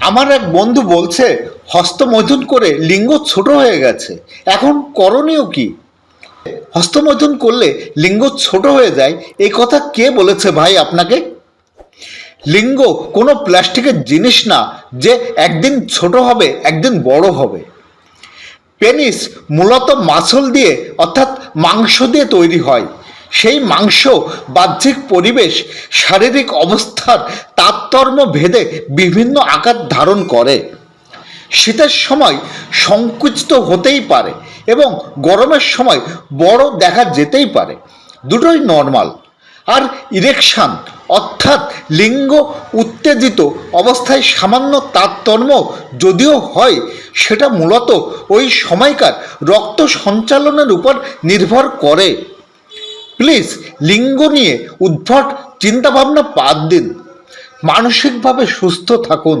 আমার এক বন্ধু বলছে হস্তমৈথুন করে লিঙ্গ ছোট হয়ে গেছে। এখন করণীয় কি? হস্তমৈথুন করলে লিঙ্গ ছোট হয়ে যায়, এই কথা কে বলেছে ভাই আপনাকে? লিঙ্গ কোনো প্লাস্টিকের জিনিস না যে একদিন ছোট হবে একদিন বড় হবে। পেনিস মূলত মাসল দিয়ে অর্থাৎ মাংস দিয়ে তৈরি হয়। সেই মাংস বাহ্যিক পরিবেশ, শারীরিক অবস্থার তারতম্য ভেদে বিভিন্ন আকার ধারণ করে। শীতের সময় সংকুচিত হতেই পারে এবং গরমের সময় বড় দেখা যেতেই পারে, দুটোই নর্মাল। আর ইরেকশন অর্থাৎ লিঙ্গ উত্তেজিত অবস্থায় সামান্য তারতম্য যদিও হয়, সেটা মূলত ওই সময়কার রক্ত সঞ্চালনের উপর নির্ভর করে। প্লিজ লিঙ্গ নিয়ে উদ্ভট চিন্তাভাবনা বাদ দিন, মানসিকভাবে সুস্থ থাকুন।